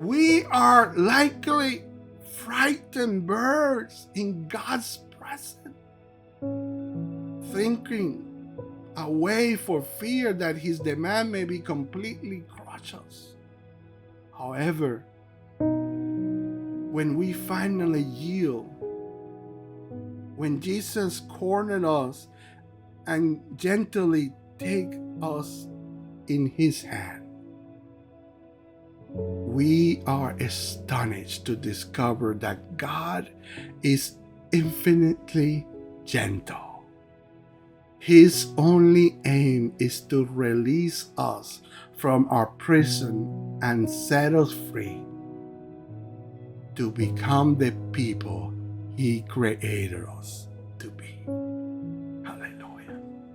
We are likely frightened birds in God's presence, thinking away for fear that his demand may be completely crush us. However, when we finally yield, when Jesus cornered us and gently take us in his hand, we are astonished to discover that God is infinitely gentle. His only aim is to release us from our prison and set us free to become the people he created us to be.